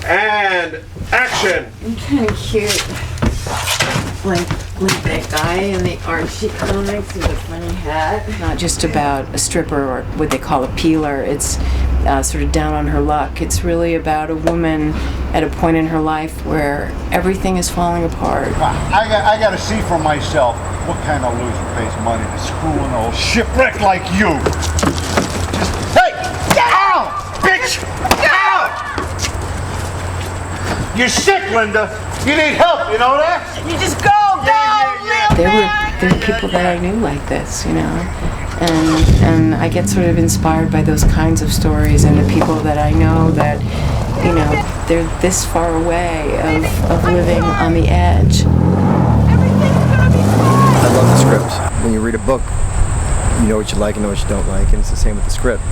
And action! Kind of cute. Like that guy in the Archie comics with a funny hat. Not just about a stripper or what they call a peeler. It's sort of down on her luck. It's really about a woman at a point in her life where everything is falling apart. I got to see for myself what kind of loser pays money to screw an old shipwreck like you. Just, hey, get out, bitch! Get out! You're sick, Linda. You need help, you know that? You just go! There were people that I knew like this, you know, and I get sort of inspired by those kinds of stories and the people that I know that, you know, they're this far away of living on the edge. I love the script. When you read a book, you know what you like and know what you don't like, and it's the same with the script.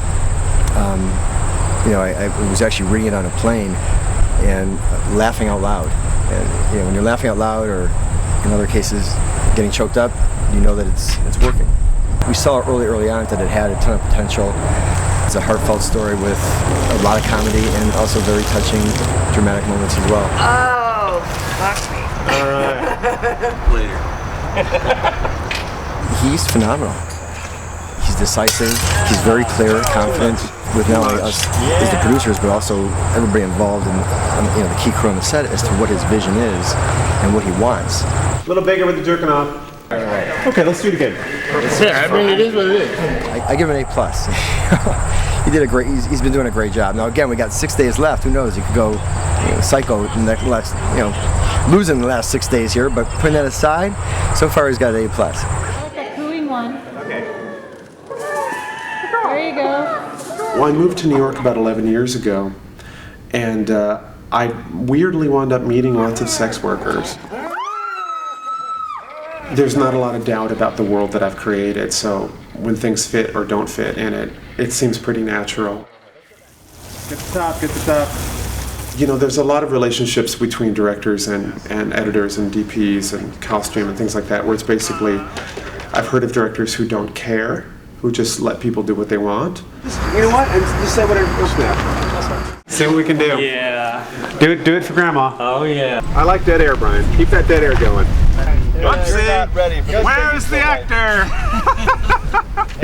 You know, I was actually reading it on a plane and laughing out loud. And, you know, when you're laughing out loud, or in other cases, getting choked up, you know that it's working. We saw early on that it had a ton of potential. It's a heartfelt story with a lot of comedy and also very touching, dramatic moments as well. Oh, fuck me. All right. Later. He's phenomenal. He's decisive. He's very clear, confident, with not only us as the producers, but also everybody involved in, you know, the key crew on the set as to what his vision is and what he wants. A little bigger with the jerking off. All right. Okay, let's do it again. Yeah, I mean, it is what it is. I give him an A+. He did a great. He's been doing a great job. Now again, we got 6 days left. Who knows? He could go, you know, psycho in the last, you know, losing the last 6 days here. But putting that aside, so far he's got an A+. Okay, cooing one. Okay. There you go. Well, I moved to New York about 11 years ago, and I weirdly wound up meeting lots of sex workers. There's not a lot of doubt about the world that I've created, so when things fit or don't fit in it, it seems pretty natural. Get the top, get the top. You know, there's a lot of relationships between directors and editors and DPs and costume and things like that, where it's basically, I've heard of directors who don't care, who just let people do what they want. You know what? And just say whatever. See what we can do. Yeah. Do it for Grandma. Oh, yeah. I like dead air, Brian. Keep that dead air going. You're not ready for this. Where's the actor?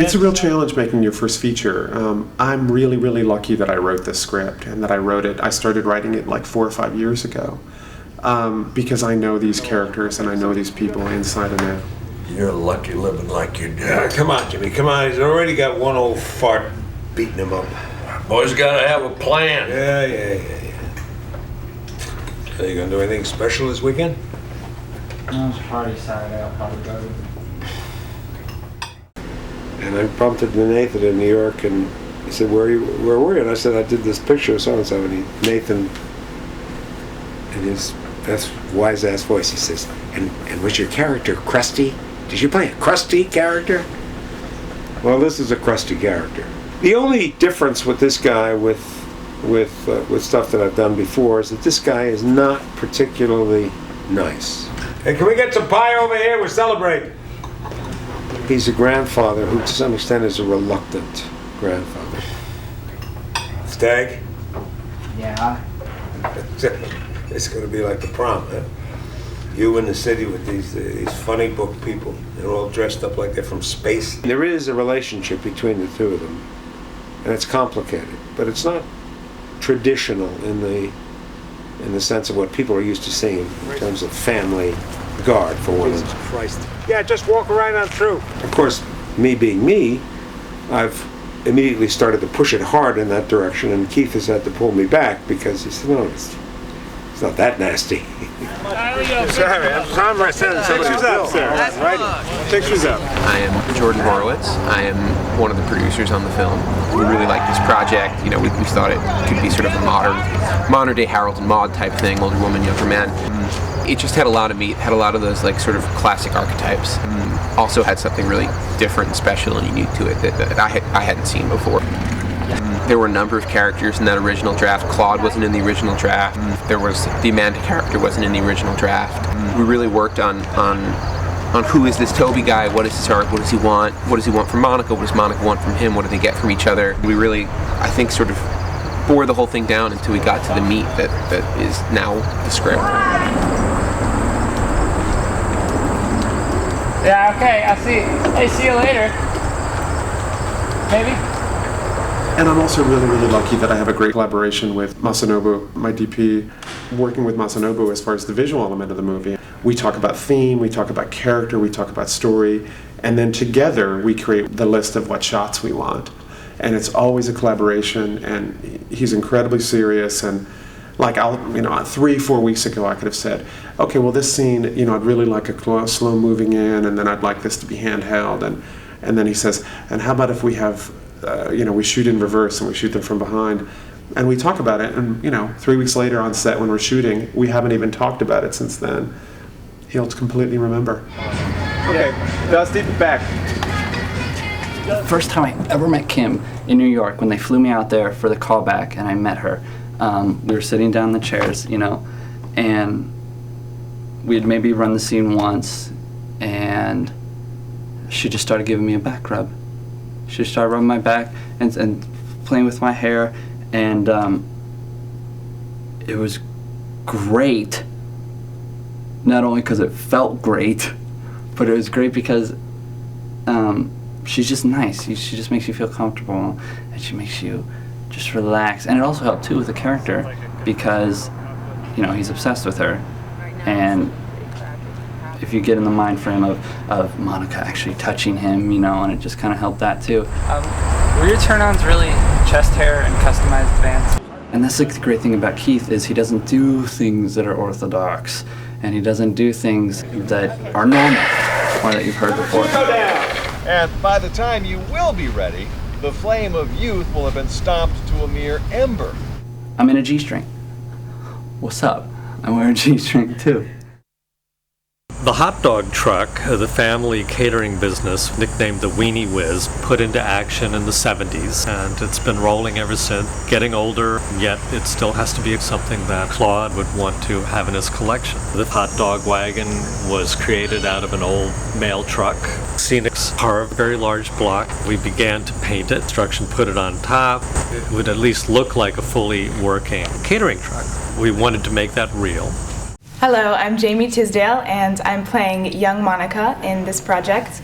It's a real challenge making your first feature. I'm really lucky that I wrote this script and that I started writing it like 4 or 5 years ago, because I know these characters and I know these people inside and out. You're lucky living like you do. Come on, Jimmy, come on. He's already got one old fart beating him up. Boy's gotta have a plan. Yeah. So you gonna do anything special this weekend? No, it's party Saturday. I'll probably go. And I bumped into Nathan in New York, and he said, where were you? And I said, I did this picture of so-and-so. And Nathan, in his best wise-ass voice, he says, and was your character crusty? Did you play a crusty character? Well, this is a crusty character. The only difference with this guy with stuff that I've done before is that this guy is not particularly nice. Hey, can we get some pie over here? We're celebrating. He's a grandfather who, to some extent, is a reluctant grandfather. Stag? Yeah. It's going to be like the prom, huh? You in the city with these funny book people. They're all dressed up like they're from space. There is a relationship between the two of them, and it's complicated, but it's not traditional in the sense of what people are used to seeing in terms of family guard, for one. Jesus Christ. Yeah, just walk right on through. Of course, me being me, I've immediately started to push it hard in that direction, and Keith has had to pull me back because he said, no, it's not that nasty. Sorry, I'm sending pictures up, sir. Right. Pictures up. I am Jordan Horowitz. I am one of the producers on the film. We really like this project. You know, we thought it could be sort of a modern day Harold and Maude type thing, older woman, younger man. It just had a lot of meat, had a lot of those like sort of classic archetypes. Also had something really different and special and unique to it that I hadn't seen before. There were a number of characters in that original draft. Claude wasn't in the original draft. There was the Amanda character wasn't in the original draft. We really worked on who is this Toby guy, what is his arc, what does he want from Monica, what does Monica want from him, what do they get from each other. We really, I think, sort of bore the whole thing down until we got to the meat that is now the script. Yeah, okay, I'll see. Hey, see you later. Maybe? And I'm also really, really lucky that I have a great collaboration with Masanobu, my DP, working with Masanobu as far as the visual element of the movie. We talk about theme, we talk about character, we talk about story, and then together we create the list of what shots we want. And it's always a collaboration, and he's incredibly serious. And like 3-4 weeks ago, I could have said, okay, well, this scene, I'd really like a slow moving in, and then I'd like this to be handheld. And then he says, and how about if we have, we shoot in reverse and we shoot them from behind, and we talk about it. And 3 weeks later on set when we're shooting, we haven't even talked about it since then. He'll completely remember. Okay, Dusty, back. First time I ever met Kim in New York, when they flew me out there for the callback and I met her, we were sitting down in the chairs, and we had maybe run the scene once, and she just started giving me a back rub. She started rubbing my back and playing with my hair, and it was great. Not only because it felt great, but it was great because she's just nice. She just makes you feel comfortable, and she makes you just relax. And it also helped too with the character, because he's obsessed with her, and if you get in the mind frame of Monica actually touching him, and it just kind of helped that too. Were your turn-ons really chest hair and customized bands? And that's the great thing about Keith, is he doesn't do things that are orthodox, and he doesn't do things that are normal or that you've heard before. And by the time you will be ready, the flame of youth will have been stomped to a mere ember. I'm in a G-string. What's up? I'm wearing a G-string too. The hot dog truck, the family catering business, nicknamed the Weenie Whiz, put into action in the 70s, and it's been rolling ever since. Getting older, yet it still has to be something that Claude would want to have in his collection. The hot dog wagon was created out of an old mail truck. Scenics are a very large block. We began to paint it. Construction put it on top. It would at least look like a fully working catering truck. We wanted to make that real. Hello, I'm Jamie Tisdale, and I'm playing young Monica in this project.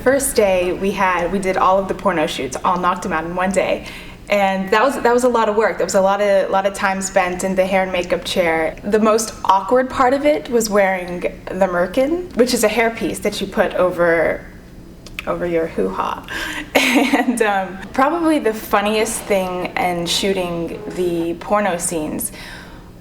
First day we did all of the porno shoots, all knocked them out in one day, and that was a lot of work. There was a lot of time spent in the hair and makeup chair. The most awkward part of it was wearing the merkin, which is a hairpiece that you put over your hoo-ha. And probably the funniest thing in shooting the porno scenes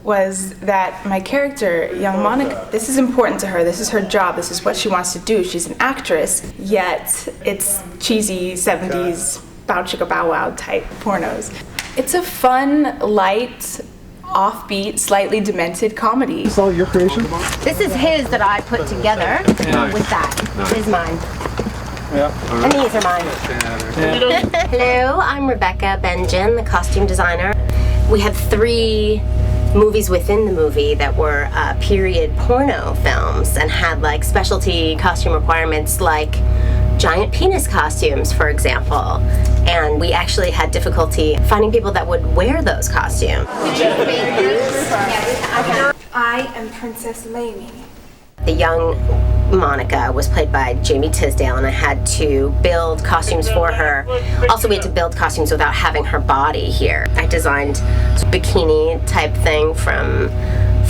was that my character, young Monica, this is important to her, this is her job, this is what she wants to do, she's an actress, yet it's cheesy 70s bow chicka bow wow type pornos. It's a fun, light, offbeat, slightly demented comedy. Is this all your creation? This is his that I put together with that. Nice. This is mine. Yeah. And these are mine. Hello, I'm Rebecca Benjen, the costume designer. We had 3 movies within the movie that were period porno films and had like specialty costume requirements, like giant penis costumes, for example. And we actually had difficulty finding people that would wear those costumes. I am Princess Lainey. The young Monica was played by Jamie Tisdale, and I had to build costumes for her. Also, we had to build costumes without having her body here. I designed a bikini type thing from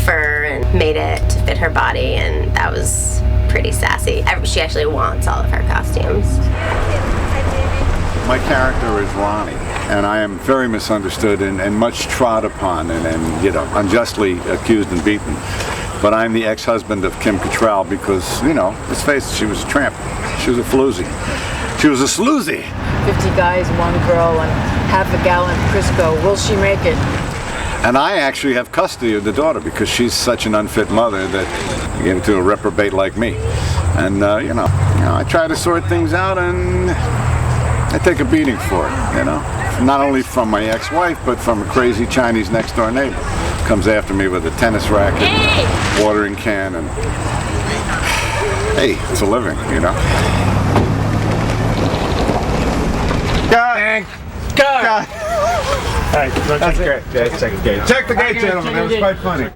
fur and made it to fit her body, and that was pretty sassy. She actually wants all of her costumes. My character is Ronnie, and I am very misunderstood and much trod upon and unjustly accused and beaten. But I'm the ex-husband of Kim Catrall because, let's face it, she was a tramp. She was a floozy. She was a sloozy. 50 guys, 1 girl, and half a gallon of Crisco. Will she make it? And I actually have custody of the daughter because she's such an unfit mother that you gave it to a reprobate like me. And, I try to sort things out, and I take a beating for it, Not only from my ex-wife, but from a crazy Chinese next-door neighbor. Comes after me with a tennis racket, and watering can, and hey, it's a living, Car. All right, that's great. Check the gate, gentlemen. That was quite funny.